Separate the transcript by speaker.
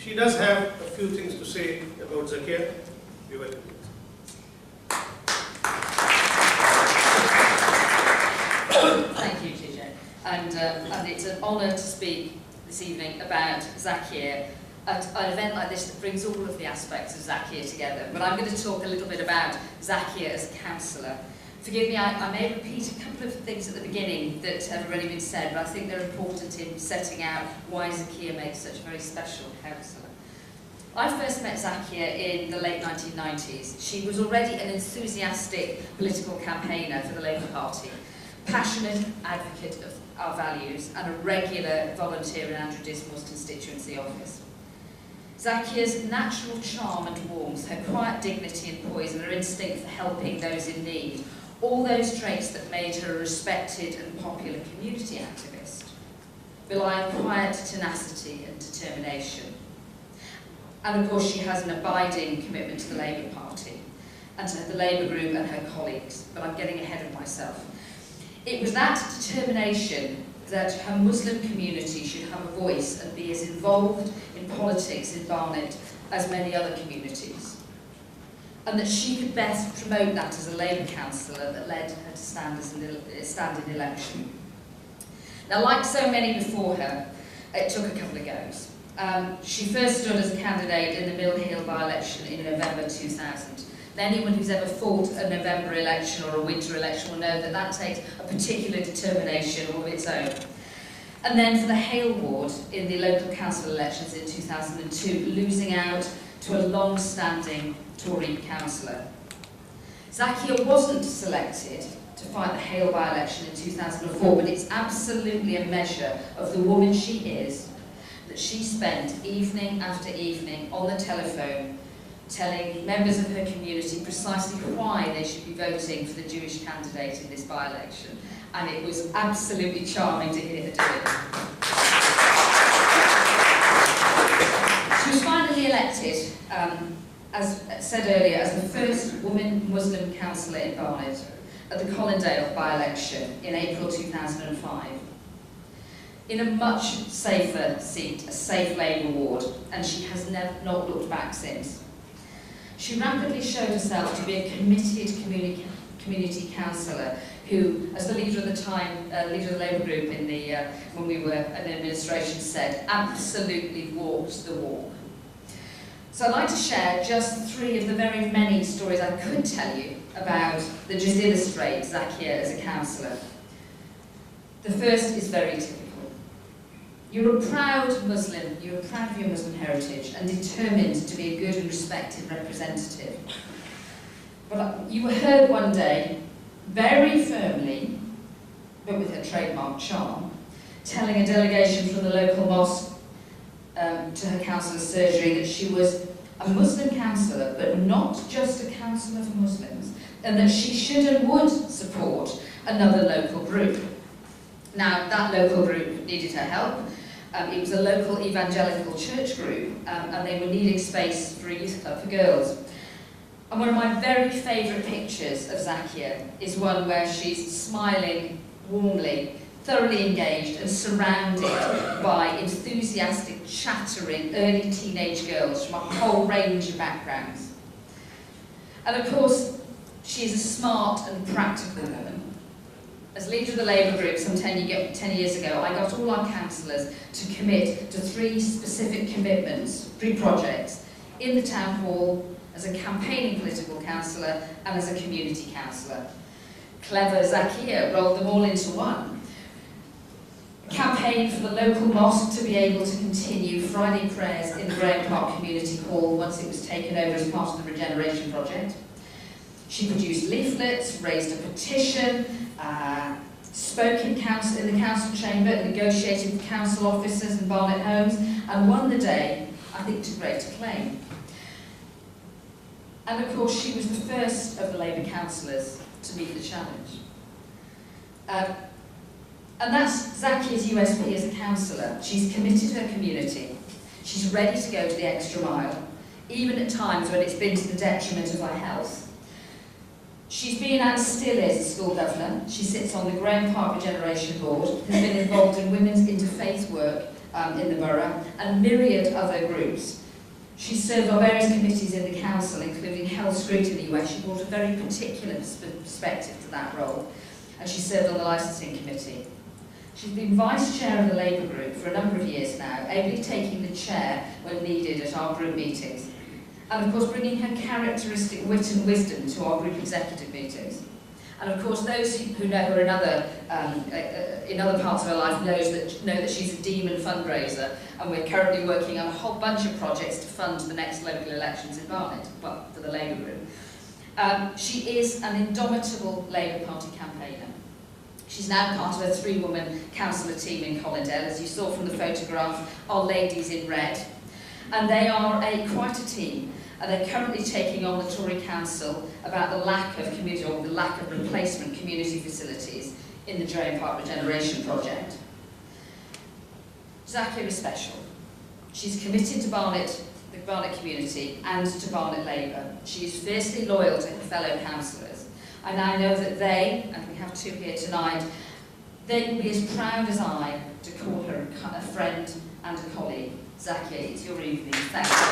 Speaker 1: she does have a few things to say about Zakia. You're welcome.
Speaker 2: Thank you, TJ. And it's an honour to speak this evening about Zakia at an event like this that brings all of the aspects of Zakia together. But I'm going to talk a little bit about Zakia as a councillor. Forgive me, I may repeat a couple of things at the beginning that have already been said, but I think they're important in setting out why Zakia makes such a very special councillor. I first met Zakia in the late 1990s. She was already an enthusiastic political campaigner for the Labour Party, passionate advocate of our values, and a regular volunteer in Andrew Dismore's constituency office. Zakia's natural charm and warmth, her quiet dignity and poise, and her instinct for helping those in need, all those traits that made her a respected and popular community activist, rely on quiet tenacity and determination. And of course she has an abiding commitment to the Labour Party and to the Labour group and her colleagues, but I'm getting ahead of myself. It was that determination that her Muslim community should have a voice and be as involved in politics in Barnet as many other communities, and that she could best promote that as a Labour councillor that led her to stand in election. Now, like so many before her, it took a couple of goes. She first stood as a candidate in the Mill Hill by-election in November 2000. Anyone who's ever fought a November election or a winter election will know that that takes a particular determination of its own. And then for the Hale ward in the local council elections in 2002, losing out to a long-standing Tory councillor. Zakia wasn't selected to fight the Hale by-election in 2004, but it's absolutely a measure of the woman she is, that she spent evening after evening on the telephone telling members of her community precisely why they should be voting for the Jewish candidate in this by-election. And it was absolutely charming to hear her do it. She was finally elected, as said earlier, as the first woman Muslim councillor in Barnet at the Colindale by-election in April 2005. In a much safer seat, a safe Labour ward, and she has not looked back since. She rapidly showed herself to be a committed community councillor who, as the leader of the time, leader of the Labour group in the, when we were in administration said, absolutely walked the walk. So I'd like to share just 3 of the very many stories I could tell you about that just illustrate Zakia as a councillor. The first is very typical. You're a proud Muslim, you're proud of your Muslim heritage and determined to be a good and respected representative. But you were heard one day, very firmly, but with her trademark charm, telling a delegation from the local mosque to her councillor's surgery that she was a Muslim councillor, but not just a councillor for Muslims, and that she should and would support another local group. Now, that local group needed her help. It was a local evangelical church group, and they were needing space for a youth club for girls. And one of my very favourite pictures of Zakia is one where she's smiling warmly, thoroughly engaged and surrounded by enthusiastic, chattering, early teenage girls from a whole range of backgrounds. And of course, she is a smart and practical woman. As leader of the Labour group some 10 years ago, I got all our councillors to commit to 3 specific commitments, 3 projects, in the town hall, as a campaigning political councillor and as a community councillor. Clever Zakia rolled them all into one. A campaign for the local mosque to be able to continue Friday prayers in the Graham Park Community Hall once it was taken over as part of the regeneration project. She produced leaflets, raised a petition, spoke in the council chamber, negotiated with council officers and Barnet homes, and won the day, I think, to great acclaim. And of course, she was the first of the Labour councillors to meet the challenge. And that's Zakia's USP as a councillor. She's committed to her community. She's ready to go to the extra mile, even at times when it's been to the detriment of her health. She's been and still is a school governor. She sits on the Graham Park Regeneration Board, has been involved in women's interfaith work in the borough, and myriad other groups. She served on various committees in the council, including health scrutiny, where she brought a very particular perspective to that role, and she served on the licensing committee. She's been vice chair of the Labour group for a number of years now, ably taking the chair when needed at our group meetings, and of course bringing her characteristic wit and wisdom to our group executive meetings. And of course, those who know her in other parts of her life know that she's a demon fundraiser, and we're currently working on a whole bunch of projects to fund the next local elections in Barnet, well, for the Labour group. She is an indomitable Labour Party campaigner. She's now part of a 3-woman councillor team in Colindale. As you saw from the photograph, our ladies in red. And they are quite a team. And they're currently taking on the Tory Council about the lack of community, or the lack of replacement community facilities in the Drain Park Regeneration Project. Zakia is special. She's committed to Barnet, the Barnet community, and to Barnet Labour. She is fiercely loyal to her fellow councillors. And I know that they, and we have 2 here tonight, they will be as proud as I to call her a friend and a colleague. Zakia, it's your evening. Thank you.